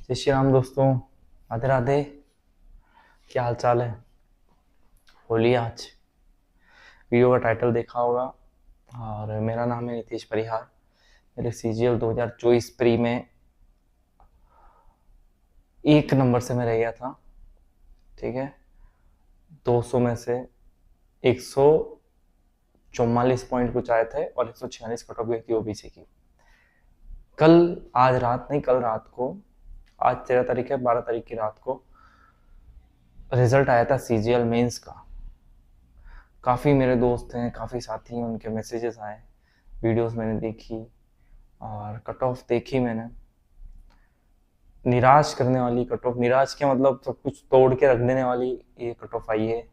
जय श्री राम दोस्तों, राधे राधे। क्या हाल चाल है? होली आज वीडियो का टाइटल देखा होगा। और मेरा नाम है नीतीश परिहार। मेरे CGL 2024 प्री में 1 नंबर से मैं रह गया था। ठीक है, 200 में से 144 पॉइंट कुछ आए थे और 146 कट ऑफ गई थी OBC की। आज रात नहीं, कल रात को, आज 13 तारीख है, 12 तारीख की रात को रिजल्ट आया था CGL मेंस का। काफ़ी मेरे दोस्त हैं, काफ़ी साथी हैं, उनके मैसेजेस आए, वीडियोस मैंने देखी और कट ऑफ देखी मैंने। निराश करने वाली कट ऑफ, निराश क्या मतलब सब कुछ तोड़ के रख देने वाली ये कट ऑफ आई है।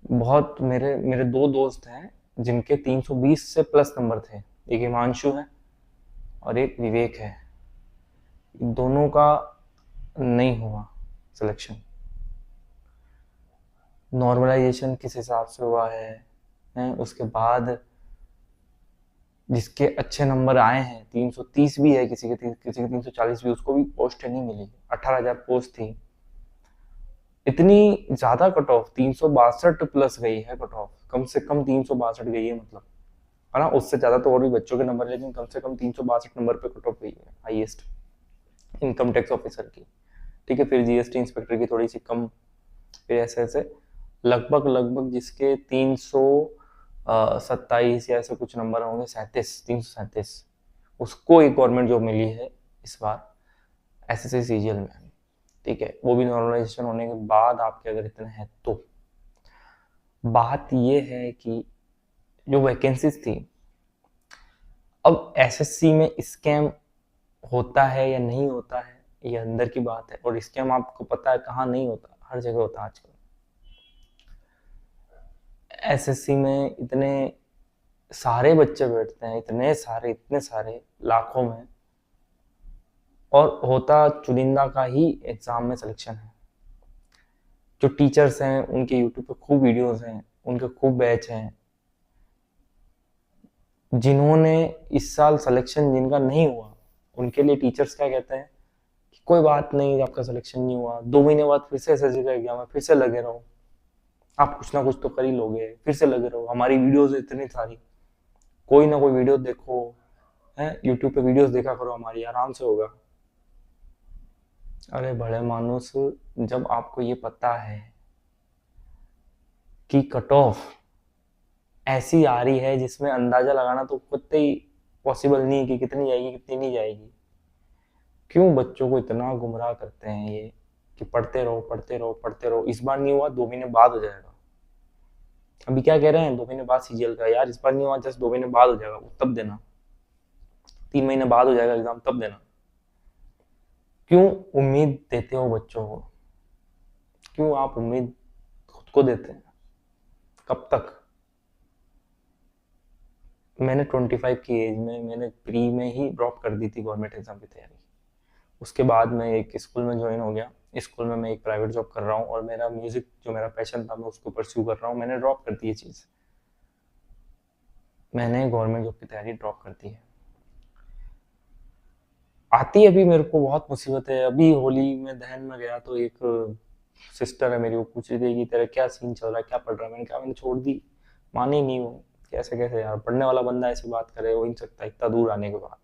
बहुत मेरे मेरे 2 दोस्त हैं जिनके 320 से प्लस नंबर थे। एक हिमांशु है और एक विवेक है। दोनों का नहीं हुआ सिलेक्शन। नॉर्मलाइजेशन किस हिसाब से हुआ है उसके बाद जिसके अच्छे नंबर आए हैं, 330 भी है, किसी के 340 भी, उसको भी पोस्ट नहीं मिली। 18,000 पोस्ट थी। इतनी ज्यादा कट ऑफ 362 प्लस गई है कट ऑफ, कम से कम 362 गई है, मतलब है ना। उससे ज्यादा तो और भी बच्चों के नंबर, लेकिन कम से कम 362 नंबर पे कट ऑफ गई है हाईएस्ट इनकम टैक्स ऑफिसर की। ठीक है, फिर GST इंस्पेक्टर की थोड़ी सी कम, फिर ऐसे लगभग जिसके 327 या ऐसे कुछ नंबर होंगे, 337, उसको एक गवर्नमेंट जॉब मिली है इस बार SSC CGL में। ठीक है, वो भी नॉर्मलाइजेशन होने के बाद आपके अगर इतने हैं तो। बात ये है कि जो वैकेंसीज थी, अब SSC में स्कैम होता है या नहीं होता है, ये अंदर की बात है। और स्कैम आपको पता है कहाँ नहीं होता, हर जगह होता है आजकल। SSC में इतने सारे बच्चे बैठते हैं, इतने सारे लाखों में, और होता चुनिंदा का ही एग्जाम में सिलेक्शन है। जो टीचर्स हैं उनके यूट्यूब पे खूब वीडियोस हैं, उनके खूब बैच हैं। जिन्होंने इस साल सिलेक्शन जिनका नहीं हुआ, उनके लिए टीचर्स क्या कहते हैं कि कोई बात नहीं, आपका सिलेक्शन नहीं हुआ, 2 महीने बाद फिर से SSC का एग्जाम है, फिर से लगे रहो, आप कुछ ना कुछ तो कर ही लोगे, फिर से लगे रहो। हमारी वीडियोस इतनी सारी, कोई ना कोई वीडियो देखो, है यूट्यूब पे वीडियोस देखा करो हमारी, आराम से होगा। अरे बड़े मानुस, जब आपको ये पता है कि कट ऑफ ऐसी आ रही है जिसमें अंदाजा लगाना तो खुद ही पॉसिबल नहीं है कि कितनी जाएगी कितनी नहीं जाएगी, क्यों बच्चों को इतना गुमराह करते हैं ये कि पढ़ते रहो पढ़ते रहो पढ़ते रहो। इस बार नहीं हुआ, 2 महीने बाद हो जाएगा। अभी क्या कह रहे हैं, 2 महीने बाद CGL का। यार इस बार नहीं हुआ, जस्ट 2 महीने बाद हो जाएगा, तब देना। 3 महीने बाद हो जाएगा एग्जाम, तब देना। क्यों उम्मीद देते हो बच्चों को? क्यों आप उम्मीद खुद को देते हैं? कब तक? मैंने 25 की एज में मैंने प्री में ही ड्रॉप कर दी थी गवर्नमेंट एग्जाम की तैयारी। उसके बाद मैं एक स्कूल में ज्वाइन हो गया। स्कूल में मैं एक प्राइवेट जॉब कर रहा हूँ और मेरा म्यूजिक जो मेरा पैशन था मैं उसको परस्यू कर रहा हूँ। मैंने ड्रॉप कर दी ये चीज़, मैंने गवर्नमेंट जॉब की तैयारी ड्रॉप कर दी है। आती अभी मेरे को बहुत मुसीबत है। अभी होली में दहन में गया तो एक सिस्टर है मेरी, वो पूछ रही थी कि तेरा क्या सीन चल रहा है, क्या पढ़ रहा है। मैंने कहा मैंने छोड़ दी, मानी नहीं वो। कैसे कैसे यार, पढ़ने वाला बंदा ऐसी बात करे, हो ही नहीं सकता इतना दूर आने के बाद।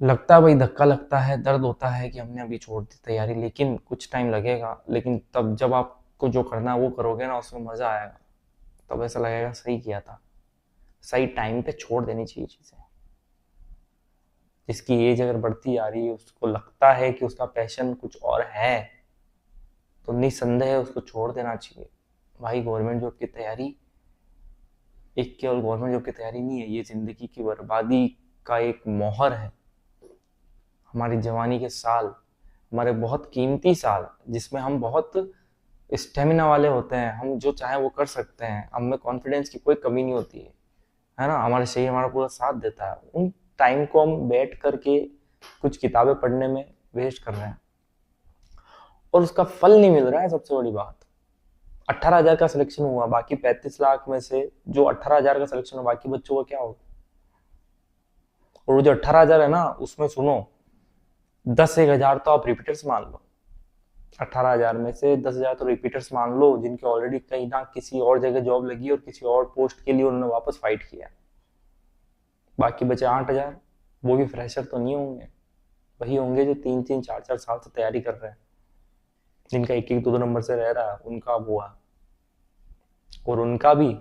लगता है भाई, धक्का लगता है, दर्द होता है कि हमने अभी छोड़ दी तैयारी, लेकिन कुछ टाइम लगेगा। लेकिन तब जब आपको जो करना है वो करोगे ना, उसमें मजा आएगा। तब ऐसा लगेगा सही किया था, सही टाइम पे छोड़ देनी चाहिए चीजें। जिसकी एज अगर बढ़ती आ रही है, उसको लगता है कि उसका पैशन कुछ और है, तो निसंदेह उसको छोड़ देना चाहिए। भाई गवर्नमेंट जॉब की तैयारी एक केवल गवर्नमेंट जॉब की तैयारी नहीं है, ये जिंदगी की बर्बादी का एक मोहर है। हमारी जवानी के साल, हमारे बहुत कीमती साल, जिसमें हम बहुत स्टेमिना वाले होते हैं, हम जो चाहे वो कर सकते हैं, हम में कॉन्फिडेंस की कोई कमी नहीं होती है ना। हमारे शरीर हमारा पूरा साथ देता है। उन टाइम को हम बैठ करके कुछ किताबें पढ़ने में वेस्ट कर रहे हैं और उसका फल नहीं मिल रहा है। सबसे बड़ी बात, 18,000 का सिलेक्शन हुआ, बाकी 35 लाख में से जो 18,000 का सिलेक्शन हुआ, बाकी बच्चों का क्या होगा? और वो जो 18,000 है ना, उसमें सुनो 10-1,000 तो आप रिपीटर्स मान लो। 18,000 में से 10,000 तो रिपीटर्स मान लो, जिनके ऑलरेडी कहीं ना किसी और जगह जॉब लगी और किसी और पोस्ट के लिए उन्होंने वापस फाइट किया। बाकी बचे 8,000, वो भी फ्रेशर तो नहीं होंगे, वही होंगे जो 3-3, 4-4 साल से तैयारी कर रहे हैं, जिनका 1-1, 2-2 नंबर से रह रहा है, उनका अब हुआ। और उनका भी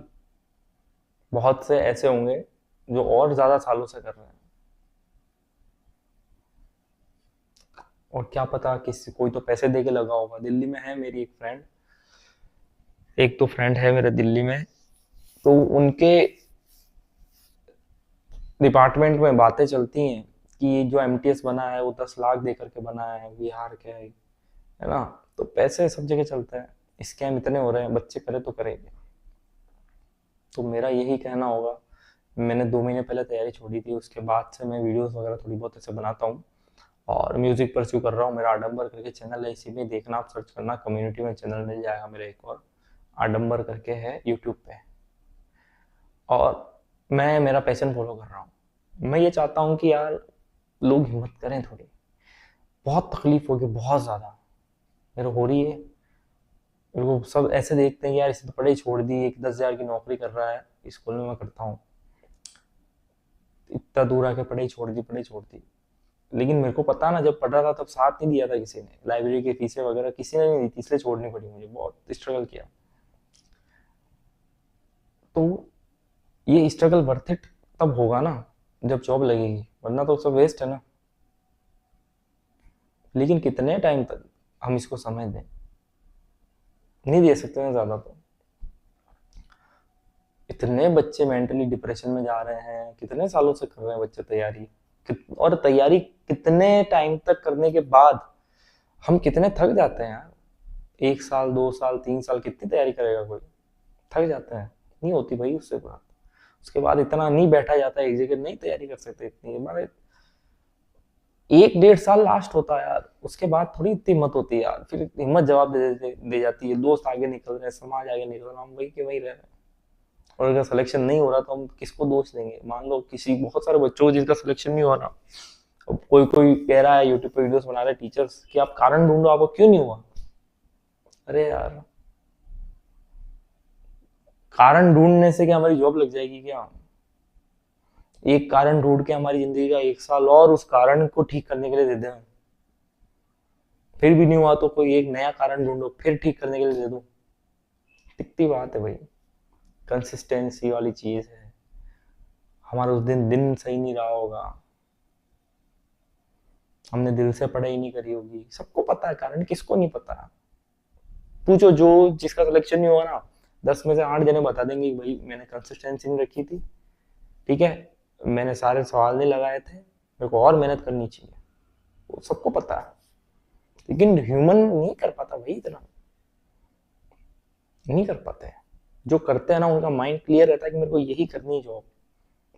बहुत से ऐसे होंगे जो और ज्यादा सालों से कर रहे हैं। और क्या पता किसी कोई तो पैसे दे के लगा होगा। दिल्ली में है मेरी एक तो फ्रेंड है मेरे दिल्ली में, तो उनके डिपार्टमेंट में बातें चलती हैं कि ये जो एमटीएस बना है वो 10 लाख दे करके बना है, बिहार के है ना। तो पैसे सब जगह चलते हैं, स्कैम इतने हो रहे हैं, बच्चे करे तो करेंगे। तो मेरा यही कहना होगा, मैंने 2 महीने पहले तैयारी छोड़ी थी, उसके बाद से मैं वीडियोस वगैरह थोड़ी बहुत ऐसे बनाता हूँ और म्यूजिक परस्यू कर रहा हूँ। मेरा आडम्बर करके चैनल है, इसी में देखना, आप सर्च करना, कम्युनिटी में चैनल मिल जाएगा मेरा एक और, आडम्बर करके है यूट्यूब पे। और मैं मेरा पैशन फॉलो कर रहा हूँ। मैं ये चाहता हूँ कि यार लोग हिम्मत करें थोड़ी। बहुत तकलीफ होगी, बहुत ज़्यादा मेरे हो रही है। मेरे को सब ऐसे देखते हैं कि यार इसे तो पढ़ाई छोड़ दी, एक 10,000 की नौकरी कर रहा है, स्कूल में मैं करता हूँ, इतना दूर आके पढ़ाई छोड़ दी। लेकिन मेरे को पता ना, जब पढ़ रहा था तब साथ नहीं दिया था किसी ने, लाइब्रेरी की फीसें वगैरह किसी ने नहीं दी थी, इसलिए छोड़नी पड़ी मुझे, बहुत स्ट्रगल किया। तो ये स्ट्रगल वर्थ इट तब होगा ना जब जॉब लगेगी, वरना तो सब वेस्ट है ना। लेकिन कितने टाइम तक हम इसको समय दें, नहीं दे सकते हैं ज़्यादा। तो इतने बच्चे मेंटली डिप्रेशन में जा रहे हैं, कितने सालों से कर रहे हैं बच्चे तैयारी, और तैयारी कितने टाइम तक करने के बाद हम कितने थक जाते हैं यार। 1 साल, 2 साल, 3 साल कितनी तैयारी करेगा कोई, थक जाता है, नहीं होती भाई उससे बात। उसके बाद इतना नहीं बैठा जाता है एक जगह, नहीं तैयारी कर सकते इतनी, हमारे 1-1.5 साल लास्ट होता है यार, उसके बाद थोड़ी इतनी हिम्मत होती है यार, फिर हिम्मत जवाब दे जाती है, दोस्त आगे निकल रहे हैं, समाज आगे निकल रहा है, हम वही के वही रह रहे हैं। और अगर सिलेक्शन नहीं हो रहा तो हम किसको दोष देंगे। मान लो किसी बहुत सारे बच्चों को जिनका सिलेक्शन नहीं हो रहा, अब कोई कोई कह रहा है यूट्यूब पे वीडियोस बना रहे टीचर्स कि आप कारण ढूंढो, आपको क्यों नहीं हुआ। अरे यार, कारण ढूंढने से क्या हमारी जॉब लग जाएगी क्या। एक कारण ढूंढ के हमारी जिंदगी का 1 साल और उस कारण को ठीक करने के लिए दे दें, फिर भी नहीं हुआ तो कोई एक नया कारण ढूंढो, फिर ठीक करने के लिए दे दो। दिखती बात है भाई, कंसिस्टेंसी वाली चीज है। हमारा उस दिन दिन सही नहीं रहा होगा, हमने दिल से पढ़ाई नहीं करी होगी, सबको पता है कारण, किसको नहीं पता। पूछो जो जिसका सिलेक्शन नहीं हुआ ना, 10 में से 8 जने बता देंगे कि भाई मैंने कंसिस्टेंसी नहीं रखी थी, ठीक है, मैंने सारे सवाल नहीं लगाए थे, मेरे को और मेहनत करनी चाहिए, वो सबको पता है। लेकिन ह्यूमन नहीं कर पाता भाई, इतना नहीं कर पाते हैं। जो करते हैं ना उनका माइंड क्लियर रहता है कि मेरे को यही करनी है जॉब।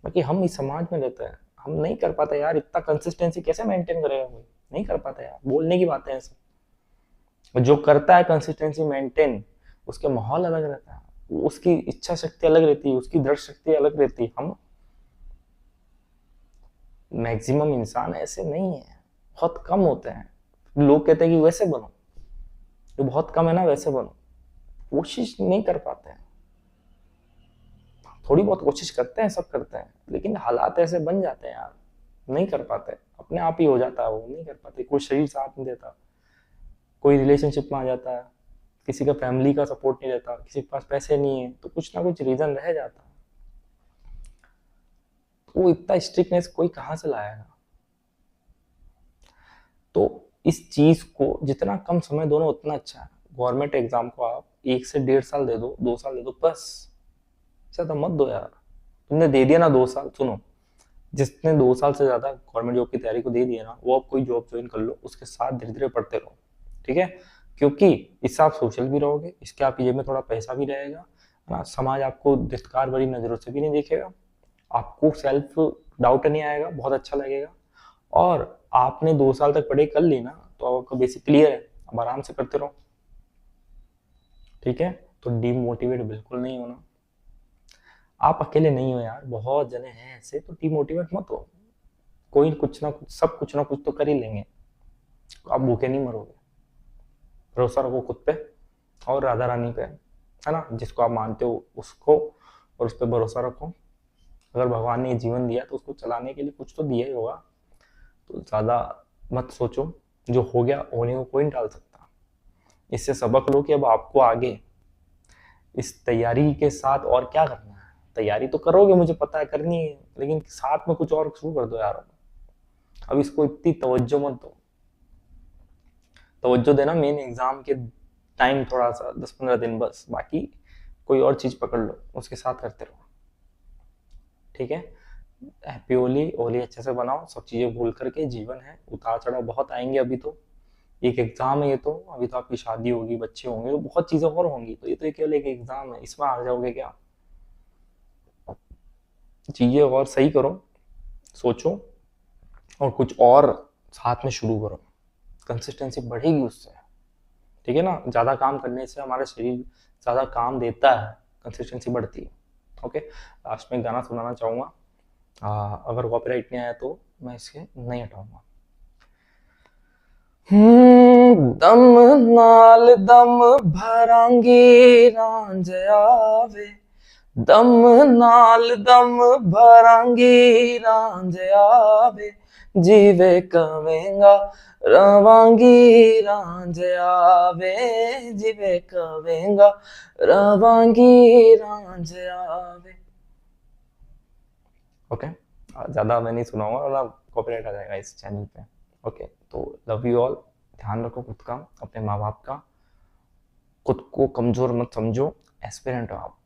बाकी हम इस समाज में रहते हैं, हम नहीं कर पाते यार, इतना कंसिस्टेंसी कैसे मेंटेन करेगा कोई, नहीं कर पाता यार, बोलने की बातें हैं सब। जो करता है कंसिस्टेंसी मेंटेन, उसके माहौल अलग रहता है, उसकी इच्छा शक्ति अलग रहती है, उसकी दृढ़ शक्ति अलग रहती है। हम मैक्सिमम इंसान ऐसे नहीं है, बहुत कम होते हैं। लोग कहते हैं कि वैसे बनो, जो बहुत कम है ना वैसे बनो, कोशिश नहीं कर पाते हैं। थोड़ी बहुत कोशिश करते हैं, सब करते हैं, लेकिन हालात ऐसे बन जाते हैं यार, नहीं कर पाते, अपने आप ही हो जाता है, वो नहीं कर पाते, कोई शरीर साथ नहीं देता, कोई रिलेशनशिप में आ जाता है, किसी का फैमिली का सपोर्ट नहीं रहता, किसी के पास पैसे नहीं है, तो कुछ ना कुछ रीजन रह जाता है। तो वो इतना स्ट्रिक्टनेस कोई कहाँ से लाएगा। तो इस चीज को जितना कम समय दो ना उतना अच्छा है। गवर्नमेंट एग्जाम को आप 1 से 1.5 साल दे दो, 2 साल दे दो, बस ज्यादा मत दो यार। तुमने दे दिया ना 2 साल, सुनो, जिसने 2 साल से ज्यादा गवर्नमेंट जॉब की तैयारी को दे दिया ना, वो अब कोई जॉब ज्वाइन कर लो, उसके साथ धीरे धीरे पढ़ते रहो, ठीक है। क्योंकि इससे आप सोशल भी रहोगे, इसके आप जेब में थोड़ा पैसा भी रहेगा, है ना, समाज आपको धिक्कार भरी नजरों से भी नहीं देखेगा, आपको सेल्फ डाउट नहीं आएगा, बहुत अच्छा लगेगा। और आपने 2 साल तक पढ़ाई कर ली ना, तो आपका बेसिक क्लियर है, अब आराम से करते रहो, ठीक है। तो डीमोटिवेट बिल्कुल नहीं होना। आप अकेले नहीं हो यार, बहुत जने हैं ऐसे, तो डीमोटिवेट मत हो। कोई कुछ ना कुछ, सब कुछ ना कुछ तो कर ही लेंगे, आप भूखे नहीं मरोगे। भरोसा रखो खुद पे और राधा रानी पे, है ना, जिसको आप मानते हो उसको, और उस पर भरोसा रखो। अगर भगवान ने जीवन दिया तो उसको चलाने के लिए कुछ तो दिया ही होगा, तो ज़्यादा मत सोचो, जो हो गया होने को कोई नहीं टाल सकता। इससे सबक लो कि अब आपको आगे इस तैयारी के साथ और क्या करना है। तैयारी तो करोगे, मुझे पता है करनी है, लेकिन साथ में कुछ और शुरू कर दो यार। अब इसको इतनी तवज्जो मत दो, तवज्जो देना मेन एग्जाम के टाइम थोड़ा सा 10-15 दिन बस, बाकी कोई और चीज पकड़ लो, उसके साथ करते रहो, ठीक है। हैप्पी होली, होली अच्छे से बनाओ, सब चीजें भूल करके। जीवन है, उतार चढ़ाव बहुत आएंगे, अभी तो एक एग्जाम है ये तो, अभी तो आपकी शादी होगी, बच्चे होंगे, तो बहुत चीजें और होंगी, तो ये तो केवल एक एग्जाम है, इसमें आ जाओगे क्या। चीजें और सही करो, सोचो, और कुछ और साथ में शुरू करो, कंसिस्टेंसी बढ़ेगी उससे, ठीक है ना। ज्यादा काम करने से हमारा शरीर ज्यादा काम देता है, कंसिस्टेंसी बढ़ती है। ओके, लास्ट में गाना सुनाना चाहूंगा, अगर कॉपीराइट नहीं आया तो मैं इसके नहीं हटाऊंगा। दम नाल दम भरांगी रांझा वे, दम नाल दम भरांगी रांझा वे, जीवे कवेंगा रवांगी रांझा वे, जीवे कवेंगा रवांगी रांझा वे। ओके, ज़्यादा मैं नहीं सुनाऊंगा वरना कॉपीराइट आ जाएगा इस चैनल पे। ओके, तो लव यू ऑल, ध्यान रखो खुद का, अपने माँ बाप का, खुद को कमजोर मत समझो, एस्पिरेंट हो आप,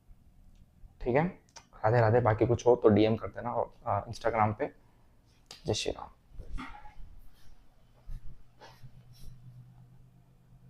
ठीक है। राधे राधे, बाकी कुछ हो तो डीएम कर देना इंस्टाग्राम पे। जय श्री राम।